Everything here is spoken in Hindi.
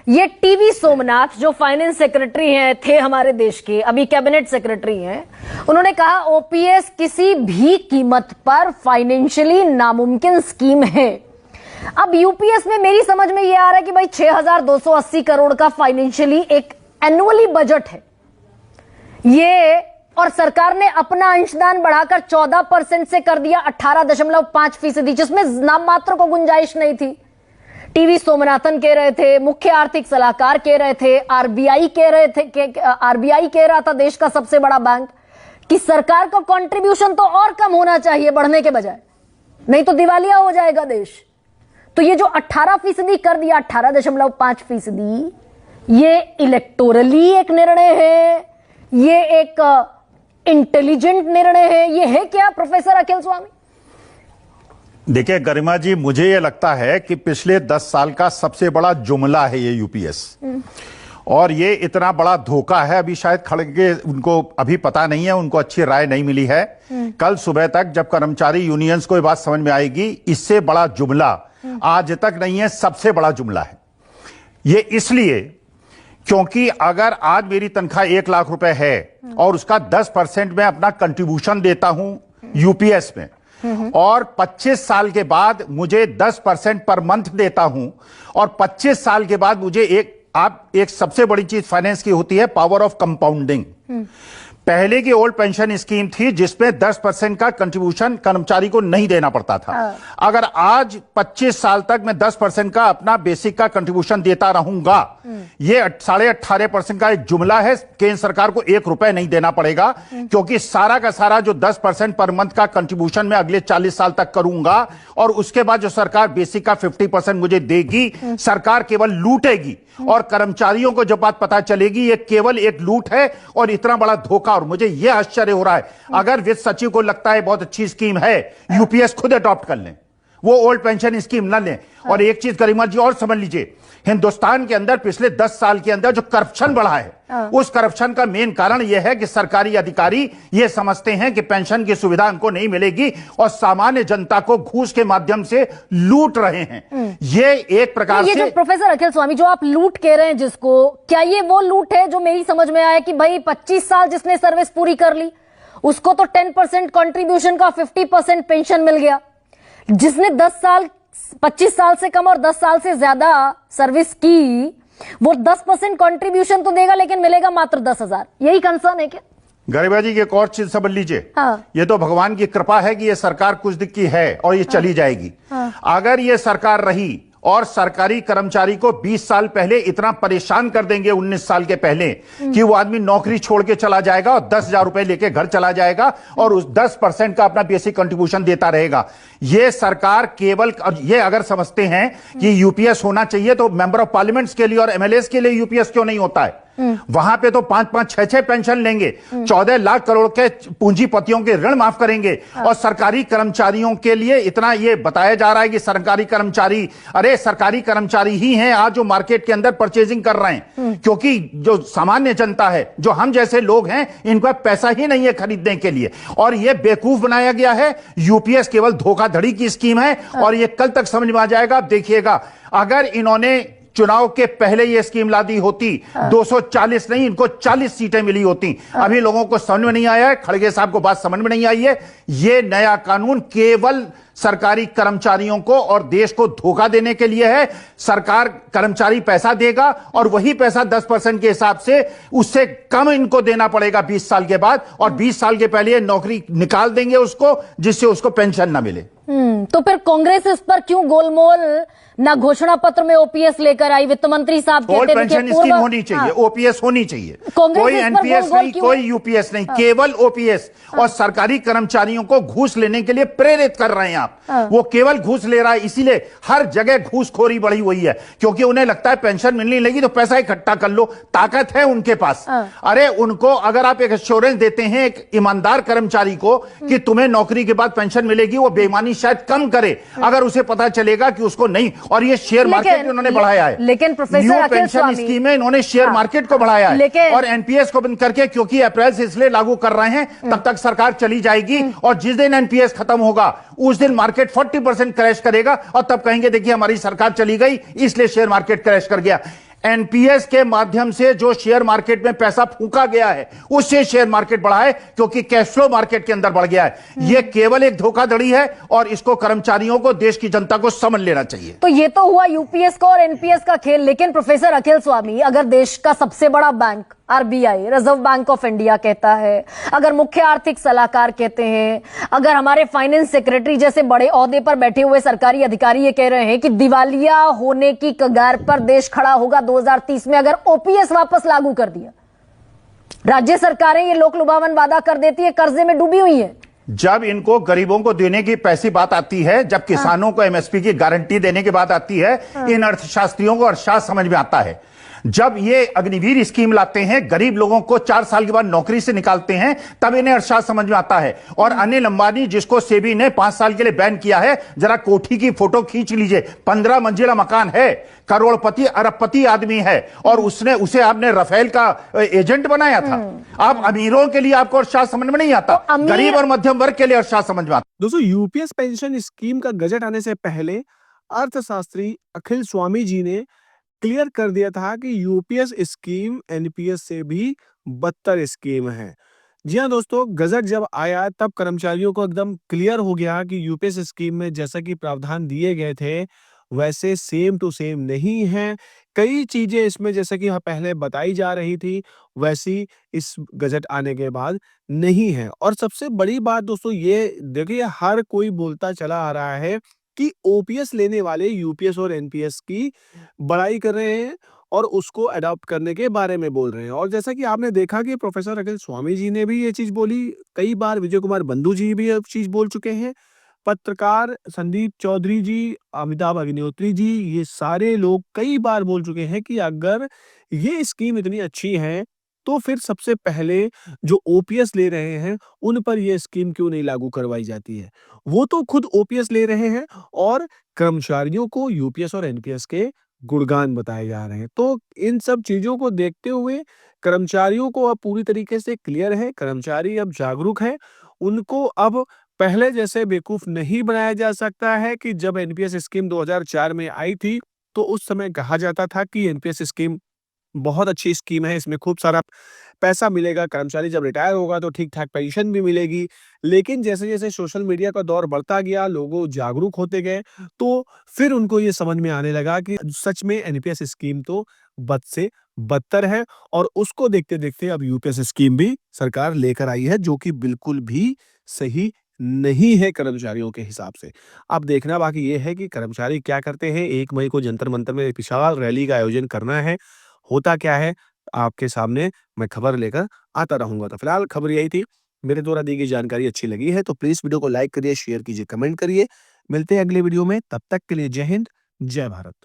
ये टीवी सोमनाथ जो फाइनेंस सेक्रेटरी हैं, थे हमारे देश के, अभी कैबिनेट सेक्रेटरी हैं, उन्होंने कहा ओपीएस किसी भी कीमत पर फाइनेंशियली नामुमकिन स्कीम है। अब यूपीएस में मेरी समझ में ये आ रहा है कि भाई 6,280 करोड़ का फाइनेंशियली एक एनुअली बजट है ये, और सरकार ने अपना अंशदान बढ़ाकर 14% से कर दिया 18.5%, जिसमें नाम मात्र को गुंजाइश नहीं थी। टीवी सोमनाथन कह रहे थे, मुख्य आर्थिक सलाहकार कह रहे थे, आरबीआई कह रहे थे, आरबीआई कह रहा था, देश का सबसे बड़ा बैंक, कि सरकार का कंट्रीब्यूशन तो और कम होना चाहिए बढ़ने के बजाय, नहीं तो दिवालिया हो जाएगा देश। तो ये जो 18% कर दिया, 18.5%, ये इलेक्टोरली एक निर्णय है, ये एक इंटेलिजेंट निर्णय है, ये है क्या प्रोफेसर अखिल स्वामी? देखिए गरिमा जी, मुझे ये लगता है कि पिछले 10 साल का सबसे बड़ा जुमला है ये यूपीएस, और ये इतना बड़ा धोखा है। अभी शायद खड़गे उनको अभी पता नहीं है, उनको अच्छी राय नहीं मिली है। कल सुबह तक जब कर्मचारी यूनियंस को ये बात समझ में आएगी, इससे बड़ा जुमला आज तक नहीं है, सबसे बड़ा जुमला है ये। इसलिए क्योंकि अगर आज मेरी तनख्वाह 1 लाख रुपए है और उसका 10% मैं अपना कंट्रीब्यूशन देता हूं यूपीएस में, और 25 साल के बाद मुझे 10% पर मंथ देता हूं, और 25 साल के बाद मुझे एक सबसे बड़ी चीज फाइनेंस की होती है, पावर ऑफ कंपाउंडिंग। पहले की ओल्ड पेंशन स्कीम थी जिसमें 10% का कंट्रीब्यूशन कर्मचारी को नहीं देना पड़ता था। अगर आज 25 साल तक मैं 10% का अपना बेसिक का कंट्रीब्यूशन देता रहूंगा, ये 18.5% का एक जुमला है। केंद्र सरकार को 1 रुपए नहीं देना पड़ेगा, क्योंकि सारा का सारा जो 10% पर मंथ का कंट्रीब्यूशन मैं अगले 40 साल तक करूंगा, और उसके बाद जो सरकार बेसिक का 50% मुझे देगी, सरकार केवल लूटेगी। और कर्मचारियों को जब बात पता चलेगी ये केवल एक लूट है और इतना बड़ा धोखा, और मुझे यह आश्चर्य हो रहा है, अगर वित्त सचिव को लगता है बहुत अच्छी स्कीम है, यूपीएस खुद अडॉप्ट कर लें, वो ओल्ड पेंशन स्कीम ना लें। और एक चीज गरिमा जी और समझ लीजिए, हिंदुस्तान के अंदर पिछले 10 साल के अंदर जो करप्शन बढ़ा है, उस करप्शन का मेन कारण यह है कि सरकारी अधिकारी ये समझते हैं कि पेंशन की सुविधा उनको नहीं मिलेगी और सामान्य जनता को घूस के माध्यम से लूट रहे हैं। ये एक प्रकार से, जो प्रोफेसर अखिल स्वामी जो आप लूट कह रहे हैं जिसको, क्या ये वो लूट है जो मेरी समझ में आया कि भाई 25 साल जिसने सर्विस पूरी कर ली उसको तो 10% कंट्रीब्यूशन का 50% पेंशन मिल गया, जिसने 25 साल से कम और 10 साल से ज्यादा सर्विस की वो 10% कंट्रीब्यूशन तो देगा लेकिन मिलेगा मात्र 10,000। यही कंसर्न है क्या? गरिमा जी, एक और चीज समझ लीजिए, ये तो भगवान की कृपा है कि ये सरकार कुछ दिन की है और ये चली जाएगी। अगर ये सरकार रही और सरकारी कर्मचारी को 20 साल पहले इतना परेशान कर देंगे, 19 साल के पहले, कि वो आदमी नौकरी छोड़ के चला जाएगा और 10,000 रुपए लेके घर चला जाएगा और उस 10% का अपना बेसिक कंट्रीब्यूशन देता रहेगा। ये सरकार केवल, ये अगर समझते हैं कि यूपीएस होना चाहिए तो मेंबर ऑफ पार्लियामेंट्स के लिए और एमएलएस के लिए यूपीएस क्यों नहीं होता है? वहां पे तो 5-5, 6-6 पेंशन लेंगे, 14 लाख करोड़ के पूंजीपतियों के ऋण माफ करेंगे, और सरकारी कर्मचारियों के लिए इतना ये बताया जा रहा है कि सरकारी कर्मचारी, अरे सरकारी कर्मचारी ही हैं आज जो मार्केट के अंदर परचेजिंग कर रहे हैं, क्योंकि जो सामान्य जनता है, जो हम जैसे लोग हैं, इनका पैसा ही नहीं है खरीदने के लिए। और ये बेवकूफ बनाया गया है। यूपीएस केवल धोखाधड़ी की स्कीम है और ये कल तक समझ में आ जाएगा। आप देखिएगा, अगर इन्होंने चुनाव के पहले ये स्कीम ला दी होती, 240 नहीं, इनको 40 सीटें मिली होती। अभी लोगों को समझ में नहीं आया है, खड़गे साहब को बात समझ में नहीं आई है। ये नया कानून केवल सरकारी कर्मचारियों को और देश को धोखा देने के लिए है। सरकार कर्मचारी पैसा देगा और वही पैसा 10% के हिसाब से उससे कम इनको देना पड़ेगा 20 साल के बाद, और 20 साल के पहले नौकरी निकाल देंगे उसको, जिससे उसको पेंशन ना मिले। तो फिर कांग्रेस इस पर क्यों गोलमोल ना घोषणा पत्र में ओपीएस लेकर आई? वित्त मंत्री साहब कहते हैं पेंशन स्कीम होनी चाहिए, ओपीएस होनी चाहिए, कोई एनपीएस नहीं, कोई यूपीएस नहीं, केवल ओपीएस। और सरकारी कर्मचारियों को घूस लेने के लिए प्रेरित कर रहे हैं आप। वो केवल घूस ले रहा है, इसीलिए हर जगह घूसखोरी बढ़ी हुई है, क्योंकि उन्हें लगता है पेंशन मिलने लगी तो पैसा इकट्ठा कर लो, ताकत है उनके पास। अरे उनको अगर आप एक एश्योरेंस देते हैं एक ईमानदार कर्मचारी को कि तुम्हें नौकरी के बाद पेंशन मिलेगी, वो बेईमानी शायद कम करे अगर उसे पता चलेगा कि उसको नहीं। और ये शेयर मार्केट उन्होंने बढ़ाया है, लेकिन प्रोफेसर अखिल पेंशन स्वामी स्कीम में इन्होंने शेयर मार्केट को बढ़ाया है, और एनपीएस को बंद करके, क्योंकि अप्रैल से इसलिए लागू कर रहे हैं तब तक सरकार चली जाएगी, और जिस दिन एनपीएस खत्म होगा उस दिन मार्केट 40% क्रैश करेगा, और तब कहेंगे देखिए हमारी सरकार चली गई इसलिए शेयर मार्केट क्रैश कर गया। एनपीएस के माध्यम से जो शेयर मार्केट में पैसा फूंका गया है उससे शेयर मार्केट बढ़ा है, क्योंकि कैश फ्लो मार्केट के अंदर बढ़ गया है। यह केवल एक धोखाधड़ी है और इसको कर्मचारियों को, देश की जनता को समझ लेना चाहिए। तो ये तो हुआ यूपीएस का और एनपीएस का खेल, लेकिन प्रोफेसर अखिल स्वामी, अगर देश का सबसे बड़ा bank RBI, reserve bank of India कहता है, अगर मुख्य आर्थिक सलाहकार कहते हैं, अगर हमारे फाइनेंस सेक्रेटरी जैसे बड़े ओहदे पर बैठे हुए सरकारी अधिकारी ये कह रहे हैं कि दिवालिया होने की कगार पर देश खड़ा होगा 2030 में अगर ओपीएस वापस लागू कर दिया, राज्य सरकारें ये लोक लुभावन वादा कर देती है, कर्जे में डूबी हुई है। जब इनको गरीबों को देने की पैसी बात आती है, जब किसानों को एमएसपी की गारंटी देने की बात आती है, इन अर्थशास्त्रियों को अर्थशास्त्र समझ में आता है। जब ये अग्निवीर स्कीम लाते हैं, गरीब लोगों को 4 साल के बाद नौकरी से निकालते हैं, तब इन्हें अर्थशास्त्र समझ में आता है। और अनिल अंबानी, जिसको सेबी ने 5 साल के लिए बैन किया है, जरा कोठी की फोटो खींच लीजिए, 15 मंजिला मकान है, करोड़पति अरबपति आदमी है, और उसे आपने राफेल का एजेंट बनाया था। आप अमीरों के लिए आपको अर्थशास्त्र समझ में नहीं आता, गरीब और मध्यम वर्ग के लिए अर्थशास्त्र समझ में आता। दोस्तों, यूपीएस पेंशन स्कीम का गजट आने से पहले अर्थशास्त्री अखिल स्वामी जी ने क्लियर कर दिया था कि यूपीएस स्कीम एनपीएस से भी बदतर स्कीम है। जी हाँ दोस्तों, गजट जब आया तब कर्मचारियों को एकदम क्लियर हो गया कि यूपीएस स्कीम में जैसा कि प्रावधान दिए गए थे वैसे सेम टू सेम नहीं है। कई चीजें इसमें जैसे कि पहले बताई जा रही थी वैसी इस गजट आने के बाद नहीं है। और सबसे बड़ी बात दोस्तों ये देखिए, हर कोई बोलता चला आ रहा है कि ओपीएस लेने वाले यूपीएस और एनपीएस की बड़ाई कर रहे हैं और उसको अडॉप्ट करने के बारे में बोल रहे हैं। और जैसा कि आपने देखा कि प्रोफेसर अखिल स्वामी जी ने भी ये चीज बोली, कई बार विजय कुमार बंधु जी भी ये चीज बोल चुके हैं, पत्रकार संदीप चौधरी जी, अमिताभ अग्निहोत्री जी, ये सारे लोग कई बार बोल चुके हैं कि अगर ये स्कीम इतनी अच्छी है तो फिर सबसे पहले जो ओपीएस ले रहे हैं उन पर ये स्कीम क्यों नहीं लागू करवाई जाती है। वो तो खुद ओपीएस ले रहे हैं और कर्मचारियों को यूपीएस और एनपीएस के गुणगान बताए जा रहे हैं। तो इन सब चीजों को देखते हुए कर्मचारियों को अब पूरी तरीके से क्लियर है, कर्मचारी अब जागरूक है, उनको अब पहले जैसे बेवकूफ नहीं बनाया जा सकता है कि जब एनपीएस स्कीम 2004 में आई थी तो उस समय कहा जाता था कि एनपीएस स्कीम बहुत अच्छी स्कीम है, इसमें खूब सारा पैसा मिलेगा, कर्मचारी जब रिटायर होगा तो ठीक-ठाक पेंशन भी मिलेगी। लेकिन जैसे-जैसे सोशल मीडिया का दौर बढ़ता गया, लोग जागरूक होते गए, तो फिर उनको ये समझ में आने लगा कि सच में एनपीएस स्कीम तो बद से बदतर है। और उसको देखते-देखते अब यूपीएस स्कीम भी सरकार लेकर आई है, जो कि बिल्कुल भी सही नहीं है कर्मचारियों के हिसाब से। अब देखना बाकी ये है कि कर्मचारी क्या करते हैं। 1 मई को जंतर मंतर में एक विशाल रैली का आयोजन करना है। होता क्या है आपके सामने मैं खबर लेकर आता रहूंगा। तो फिलहाल खबर यही थी। मेरे द्वारा दी गई जानकारी अच्छी लगी है तो प्लीज वीडियो को लाइक करिए, शेयर कीजिए, कमेंट करिए। मिलते हैं अगले वीडियो में, तब तक के लिए जय हिंद, जय भारत।